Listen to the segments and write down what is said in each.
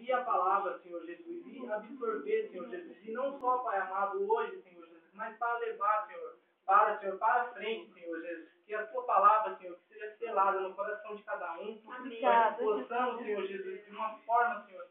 ouvir a palavra, Senhor Jesus, e absorver, Senhor Jesus, e não só, Pai amado, hoje, Senhor Jesus, mas para levar, Senhor, para frente, Senhor Jesus, que a tua palavra, Senhor, que seja selada no coração de cada um, para que possamos, Senhor Jesus, de uma forma, Senhor,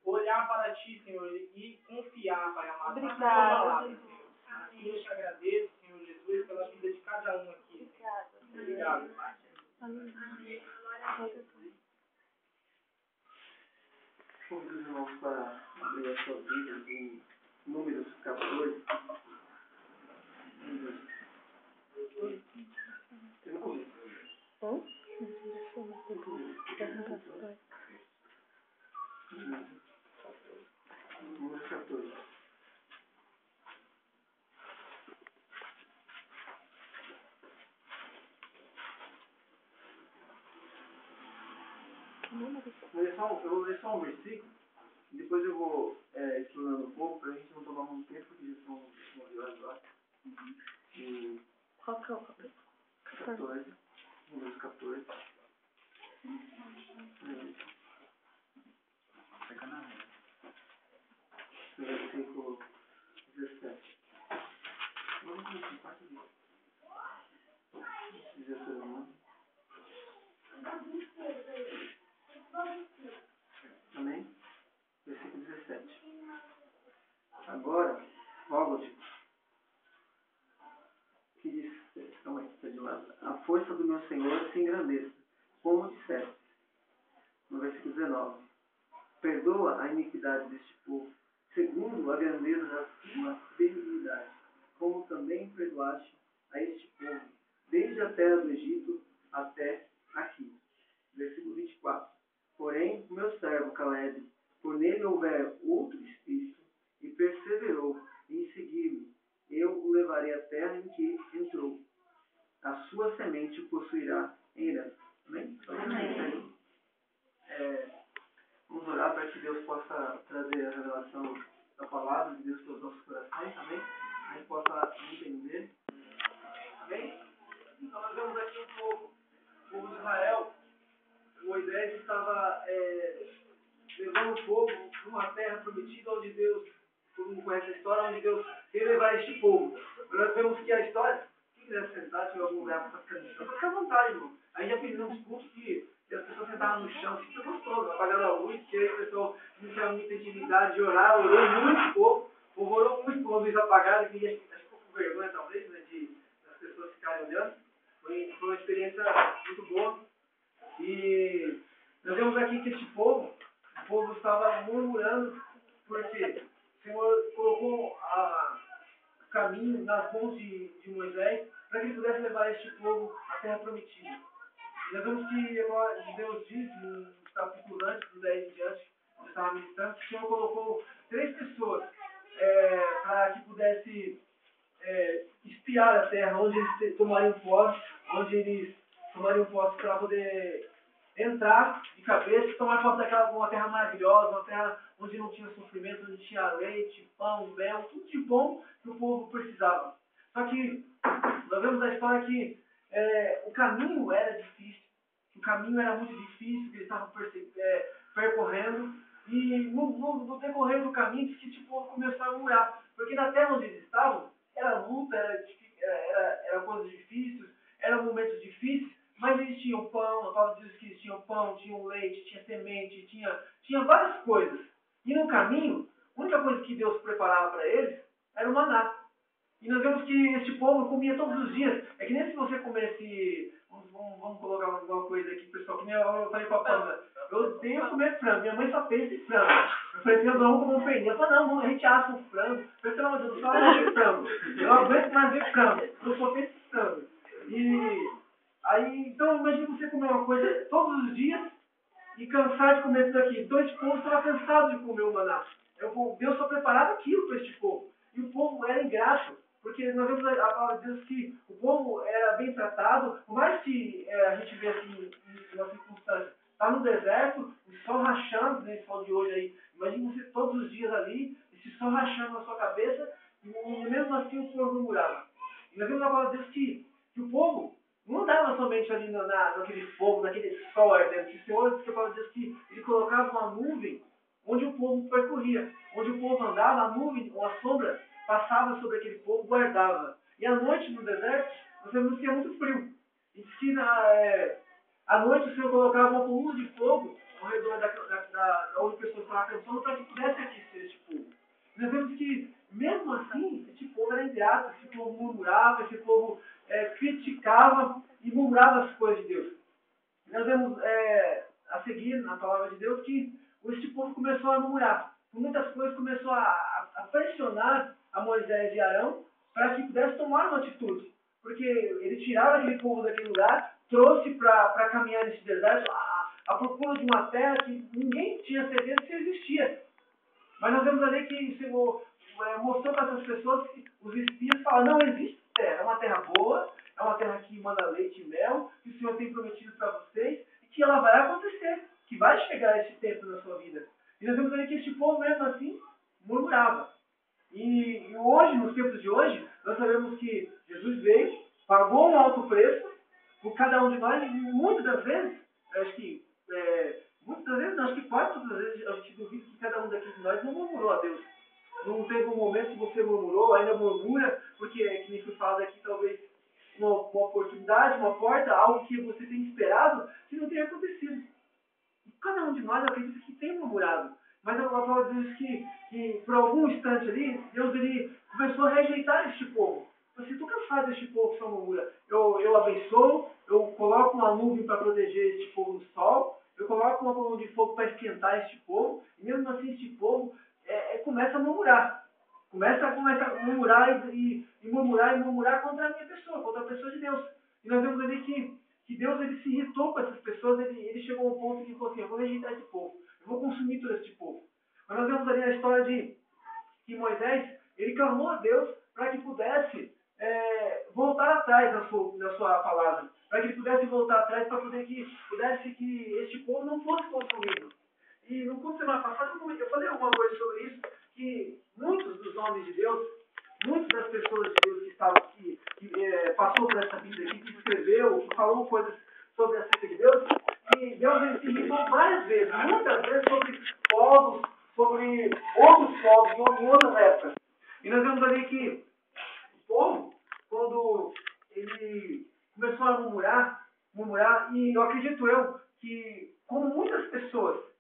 olhar para Ti, Senhor, e confiar, Pai amado, na tua palavra, Senhor. Assim eu te agradeço, Senhor Jesus, pela vida de cada um aqui. Obrigado, Pai. Amém. Convido os irmãos para abrir a sua Bíblia em Números 14. Eu não começo. Números 14. Eu vou ler só um versículo, e depois eu vou explanando um pouco, para a gente não tomar muito tempo, porque já são 9 horas lá. Qual que é o capítulo? 14. Números 14. Versículo 17. Vamos começar, parte disso. Se dizer seu irmão. Amém? Versículo 17. Agora, rogo-te, que diz, calma aí, está de lado. A força do meu Senhor se engrandeça, como disseste. No versículo 19. Perdoa a iniquidade deste povo, segundo a grandeza da tua benignidade, como também perdoaste a este povo, desde a terra do Egito até aqui. Versículo 24. Porém, o meu servo Caleb, por nele houver outro espírito, e perseverou em seguir-me, eu o levarei à terra em que entrou. A sua semente o possuirá em herança. Amém? Amém. Vamos orar para que Deus possa trazer a revelação da palavra de Deus para os nossos corações. Amém? A gente possa entender. Amém? Então nós vemos aqui o povo de Israel. Moisés estava levando o povo para uma terra prometida onde Deus, todo mundo conhece a história, onde Deus ia levar este povo. Nós vemos que a história, quem quiser sentar, tiver algum lugar para ficar no chão, fica à vontade, irmão. Aí já fiz uns cursos que as pessoas sentavam no chão, fica gostoso, apagando a luz, que aí o pessoal não tinha muita intimidade de orar, orou muito pouco, o povo orou muito com a luz apagada, que acho que ficou com vergonha talvez, né, das pessoas ficarem olhando. Foi uma experiência muito boa. E nós vemos aqui que este povo, o povo estava murmurando, porque o Senhor colocou o caminho nas mãos de Moisés, para que ele pudesse levar este povo à terra prometida. E nós vemos que Deus diz, nos capítulos antes, do 10 em diante, onde estava ministrando, que o Senhor colocou 3 pessoas para que pudesse espiar a terra, onde eles tomariam posse, para poder entrar de cabeça, tomar posse daquela uma terra maravilhosa, uma terra onde não tinha sofrimento, onde tinha leite, pão, mel, tudo de bom que o povo precisava. Só que nós vemos a história que o caminho era difícil, o caminho era muito difícil, que eles estavam percorrendo, e no decorrer do caminho diz que o povo começou a murmurar, porque na terra onde eles estavam era luta, era coisas difíceis, eram momentos difíceis, mas eles tinham pão, a palavra diz que eles tinham pão, tinham leite, tinha semente, tinha várias coisas. E no caminho, a única coisa que Deus preparava para eles era o maná. E nós vemos que este povo comia todos os dias. É que nem se você comesse, vamos colocar alguma coisa aqui, pessoal, que nem eu falei para a Pamela, eu odeio comer frango, minha mãe só pensa em frango. Eu falei, eu não como um pernil. Eu falei, não, a gente assa um frango. Eu falei, pelo amor de Deus, só não ver frango. Eu não aguento mais ver frango, eu só penso em frango. E aí, então imagina você comer uma coisa todos os dias e cansar de comer isso daqui. Então esse povo estava cansado de comer o maná. Deus só preparava aquilo para este povo. E o povo era ingrato, porque nós vemos a palavra de Deus que o povo era bem tratado, por mais que a gente vê assim, em uma circunstância, está no deserto, o sol rachando, nesse sol de hoje aí, imagina você todos os dias ali, esse sol rachando na sua cabeça, e mesmo assim o povo murmurava. E nós vemos a palavra de Deus que o povo não andava somente ali naquele fogo, naquele sol ardente. O Senhor diz que a palavra de Deus que ele colocava uma nuvem onde o povo percorria. Onde o povo andava, a nuvem ou a sombra passava sobre aquele povo, guardava. E à noite no deserto, nós sabemos que é muito frio. E diz que à noite o Senhor colocava uma coluna de fogo ao redor onde as pessoas estavam acampando para que pudesse aquecer este povo. E nós vemos que, mesmo assim, este povo era ingrato, esse povo murmurava, esse povo criticava e murmurava as coisas de Deus. E nós vemos a seguir na palavra de Deus que este povo começou a murmurar. Por muitas coisas começou a pressionar a Moisés e Arão para que pudesse tomar uma atitude. Porque ele tirava aquele povo daquele lugar, trouxe para caminhar nesse deserto à procura de uma terra que ninguém tinha certeza se existia. Mas nós vemos ali que o Senhor mostrou para essas pessoas que os espias falaram, não existe terra, é uma terra boa, é uma terra que manda leite e mel, que o Senhor tem prometido para vocês e que ela vai acontecer, que vai chegar esse tempo na sua vida. E nós vemos ali que este povo mesmo assim murmurava. E hoje, nos tempos de hoje, nós sabemos que Jesus veio, pagou um alto preço por cada um de nós, e muitas das vezes, acho que quase todas as vezes, a gente duvida que cada um daqueles de nós não murmurou a Deus. Não teve um momento que você murmurou, ainda murmura, porque, que nem foi falado aqui, talvez uma oportunidade, uma porta, algo que você tem esperado, que não tenha acontecido. E cada um de nós, eu acredito que tem murmurado. Mas a palavra diz que por algum instante ali, Deus ele começou a rejeitar este povo. Assim, estou cansado deste povo que só murmura. Eu abençoo, eu coloco uma nuvem para proteger este povo do sol, eu coloco uma coluna de fogo para esquentar este povo, e mesmo assim este povo começa a murmurar. Começa a murmurar e murmurar contra a minha pessoa, contra a pessoa de Deus. E nós vemos ali que Deus ele se irritou com essas pessoas, ele chegou a um ponto que falou assim, eu vou rejeitar esse povo, eu vou consumir todo este povo. Mas nós vemos ali a história de que Moisés, ele clamou a Deus para que pudesse voltar atrás da sua palavra, para que ele pudesse voltar atrás para poder que este povo não fosse consumido. E no curso semana passada eu falei alguma coisa sobre isso, que muitos dos homens de Deus, muitas das pessoas de Deus que passou por essa vida aqui, que escreveu, que falou coisas sobre a acerca de Deus, que Deus se irritou várias vezes, muitas vezes sobre povos, sobre outros povos em outras épocas. E nós vemos ali que o povo, quando ele começou a murmurar, e eu acredito que como muitas pessoas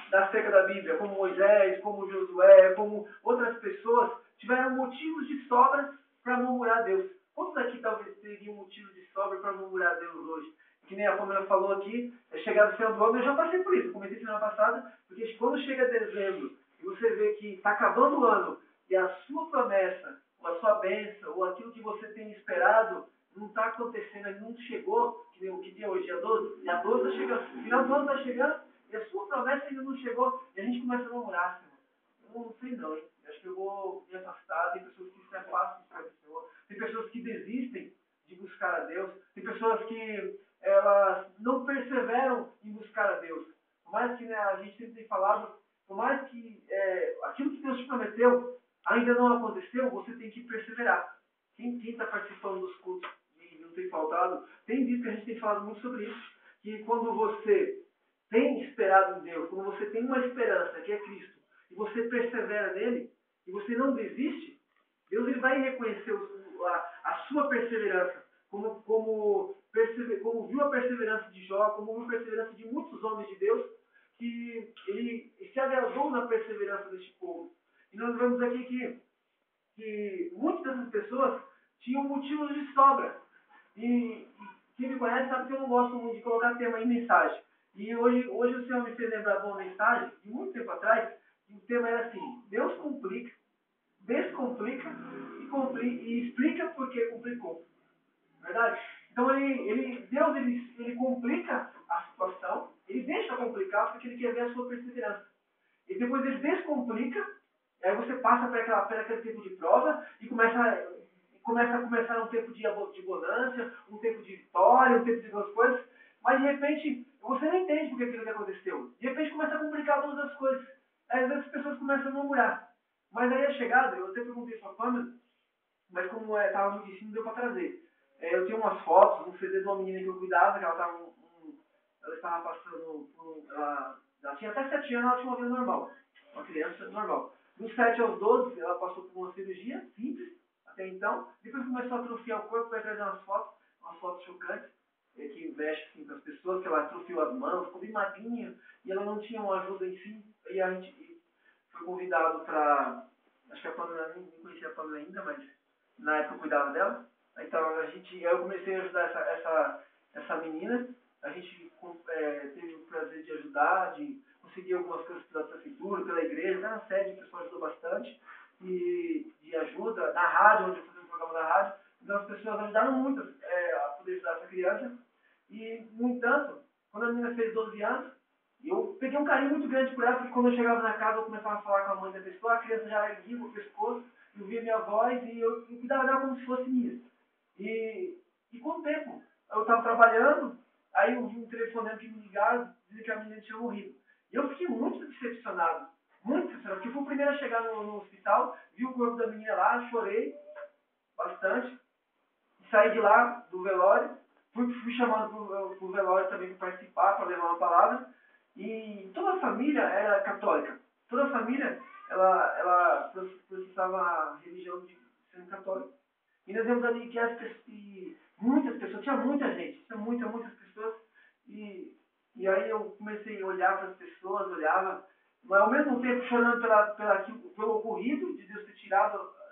da seca da Bíblia, como Moisés, como Josué, como outras pessoas, tiveram motivos de sobra para murmurar a Deus. Quantos aqui talvez teriam motivo de sobra para murmurar a Deus hoje? Que nem a Pamela falou aqui, chegado o final do ano, eu já passei por isso, comentei semana passada, porque quando chega dezembro e você vê que está acabando o ano e a sua promessa, ou a sua bênção, ou aquilo que você tem esperado, não está acontecendo, ainda não chegou, que nem o que dia hoje, dia 12? Dia 12 está chegando, o final do ano está chegando, e a sua promessa ainda não chegou, e a gente começa a murmurar, Senhor. Eu não sei não, hein? Acho que eu vou me afastar, tem pessoas que se afastam de buscar o Senhor, tem pessoas que desistem de buscar a Deus, tem pessoas que elas não perseveram em buscar a Deus. Por mais que a gente sempre tem falado, por mais que aquilo que Deus te prometeu ainda não aconteceu, você tem que perseverar. Quem está participando dos cultos e não tem faltado, tem visto que a gente tem falado muito sobre isso, que quando você tem esperado em Deus, quando você tem uma esperança, que é Cristo, e você persevera nele, e você não desiste, Deus ele vai reconhecer a sua perseverança, como viu a perseverança de Jó, como viu a perseverança de muitos homens de Deus, que ele se agradou na perseverança deste povo. E nós vemos aqui que muitas dessas pessoas tinham motivos de sobra. E quem me conhece sabe que eu não gosto muito de colocar tema em mensagem. E hoje o Senhor me fez lembrar de uma mensagem, de muito tempo atrás, e o tema era assim, Deus complica, descomplica e explica por que complicou. Verdade? Então Deus ele complica a situação, ele deixa complicar porque ele quer ver a sua perseverança. E depois ele descomplica, e aí você passa por aquele tempo de prova e começa a começar um tempo de bonança, um tempo de vitória, um tempo de duas coisas, mas de repente você não entende porque aquilo que aconteceu. De repente começa a complicar todas as coisas. Aí às vezes as pessoas começam a murmurar. Mas aí a chegada, eu até perguntei para a Pamela, mas como estava muito em cima, deu para trazer. Eu tenho umas fotos, um CD de uma menina que eu cuidava, que ela estava passando ela tinha até 7 anos, ela tinha uma vida normal. uma criança normal. Dos 7 aos 12, ela passou por uma cirurgia simples, até então. Depois começou a atrofiar o corpo, vai trazer umas fotos chocantes, que mexe assim, com as pessoas, que ela atrofiou as mãos, ficou bem magrinha, e ela não tinha uma ajuda em si. E a gente foi convidado para... Acho que a Pamela, nem conhecia a Pamela ainda, mas na época eu cuidava dela. Então eu comecei a ajudar essa menina. A gente teve o prazer de ajudar, de conseguir algumas coisas pela prefeitura, pela igreja, na sede, o pessoal ajudou bastante, e de ajuda, na rádio, onde eu fazia um programa da rádio. Então as pessoas ajudaram muito a poder ajudar essa criança. E, no entanto, quando a menina fez 12 anos, eu peguei um carinho muito grande por ela, porque quando eu chegava na casa, eu começava a falar com a mãe da pessoa, a criança já erguia o pescoço, eu via minha voz, e eu cuidava dela como se fosse minha. E com o tempo, eu estava trabalhando, aí eu vi um telefonema que me ligaram, dizendo que a menina tinha morrido. E eu fiquei muito decepcionado, porque eu fui o primeiro a chegar no hospital, vi o corpo da menina lá, chorei bastante, saí de lá, do velório, fui chamado para o velório também para participar, para levar uma palavra, e toda a família era católica. Toda a família, ela processava a religião de sendo católica. E nós vemos ali que muitas pessoas, tinha muita gente, tinha muitas pessoas, e aí eu comecei a olhar para as pessoas, olhava, mas ao mesmo tempo chorando pelo ocorrido, de Deus ter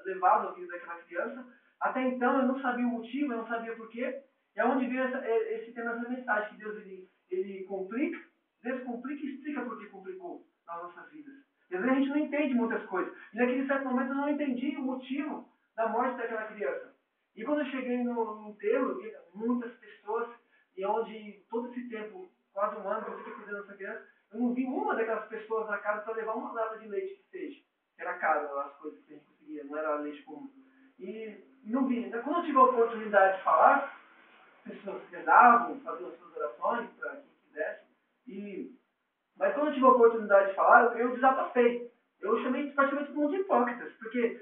levado a vida daquela criança. Até então eu não sabia o motivo, eu não sabia porquê, e é onde veio esse tema, essa mensagem, que Deus ele complica, descomplica e explica por que complicou nas nossas vidas. E às vezes a gente não entende muitas coisas, e naquele certo momento eu não entendi o motivo da morte daquela criança. E quando eu cheguei no enterro, eu vi muitas pessoas, e onde todo esse tempo, quase um ano que eu fiquei cuidando dessa criança, eu não vi uma daquelas pessoas na casa para levar uma lata de leite que seja. Era caro as coisas que a gente conseguia, não era leite comum. E não vi. Quando eu tive a oportunidade de falar, as pessoas rezavam, faziam as suas orações para quem quisesse. Mas quando eu tive a oportunidade de falar, eu desabafei. Eu chamei praticamente todo mundo de hipócritas, porque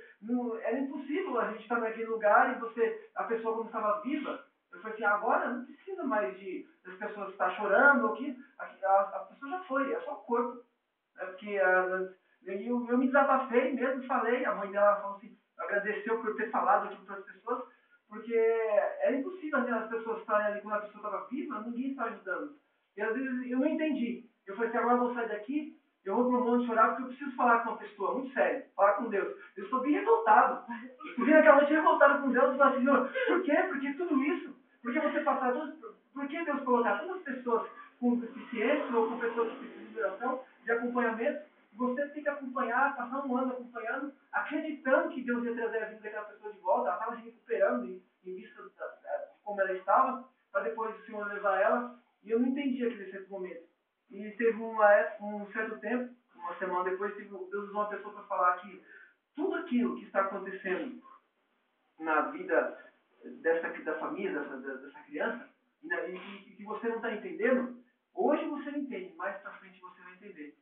era impossível a gente estar naquele lugar e a pessoa quando estava viva, eu falei assim, agora não precisa mais das pessoas estar chorando, a pessoa já foi, é só o corpo. Porque eu me desabafei mesmo, falei, a mãe dela falou assim, agradeceu por ter falado aquilo para as pessoas, porque era impossível as pessoas estarem ali quando a pessoa estava viva, ninguém estava ajudando. E às vezes eu não entendi. Eu falei assim, agora eu vou sair daqui, eu vou pro monte chorar, porque eu preciso falar com uma pessoa, muito sério, falar com Deus. Eu estou bem revoltado. Eu estou naquela noite revoltado com Deus e falei assim, Senhor, por quê? Por que tudo isso? Por que você passar por que Deus colocar tantas pessoas com deficiência ou com pessoas que precisam de oração, de acompanhamento? Você tem que acompanhar, passar um ano acompanhando, acreditando que Deus ia trazer a vida daquela pessoa de volta, ela estava se recuperando em vista de como ela estava, para depois o Senhor levar ela. E eu não entendi aquele certo momento. E teve um certo tempo, uma semana depois, Deus usou uma pessoa para falar que tudo aquilo que está acontecendo na vida da família, dessa criança, e que você não está entendendo, hoje você não entende, mais para frente você vai entender.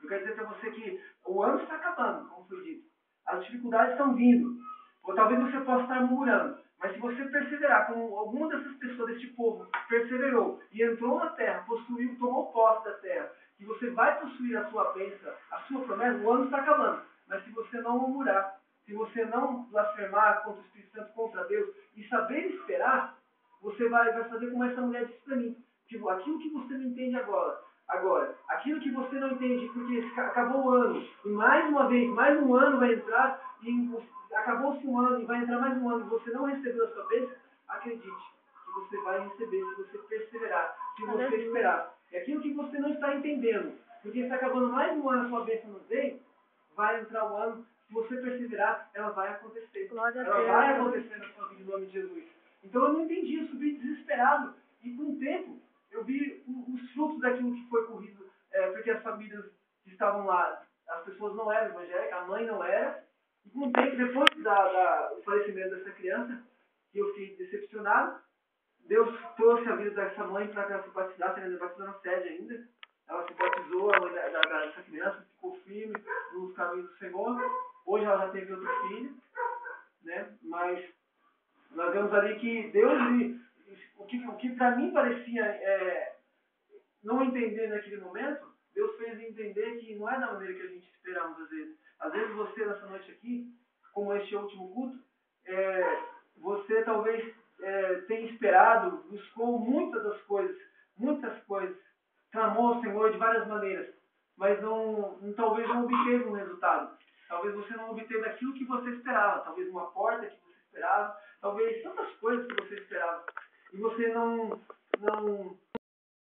Eu quero dizer para você que o ano está acabando, como foi dito. As dificuldades estão vindo. Ou talvez você possa estar murmurando. Mas se você perseverar, como alguma dessas pessoas deste povo perseverou e entrou na terra, possuiu, tomou posse da terra, que você vai possuir a sua bênção, a sua promessa, o ano está acabando. Mas se você não murmurar, se você não blasfemar contra o Espírito Santo, contra Deus, e saber esperar, você vai fazer como essa mulher disse para mim. Tipo, aquilo que você não entende agora, aquilo que você não entende, porque acabou o ano, e mais uma vez, mais um ano vai entrar, e acabou-se um ano, e vai entrar mais um ano, e você não recebeu a sua bênção, acredite, que você vai receber, se você perseverar, se você esperar. E aquilo que você não está entendendo, porque está acabando mais um ano, a sua bênção não veio, vai entrar o ano, se você perseverar, ela vai acontecer. Ela vai acontecer na sua vida, em nome de Jesus. Então eu não entendi, eu subi desesperado, e com o tempo, eu vi os frutos daquilo que foi corrido, porque as famílias que estavam lá, as pessoas não eram evangélicas, a mãe não era, e com o tempo, depois do falecimento dessa criança, que eu fiquei decepcionado, Deus trouxe a vida dessa mãe para que ela se batizasse, ela batizou na sede ainda, ela se batizou, a mãe dessa criança ficou firme nos caminhos do Senhor, hoje ela já teve outro filho, né? Mas nós vemos ali que Deus, o que para mim parecia não entender naquele momento, Deus fez entender que não é da maneira que a gente esperamos às vezes. Às vezes você, nessa noite aqui, como este último culto, você talvez tenha esperado, buscou muitas coisas, clamou ao Senhor de várias maneiras, mas talvez não obteve um resultado. Talvez você não obteve aquilo que você esperava, talvez uma porta que você esperava, talvez tantas coisas que você esperava. E você não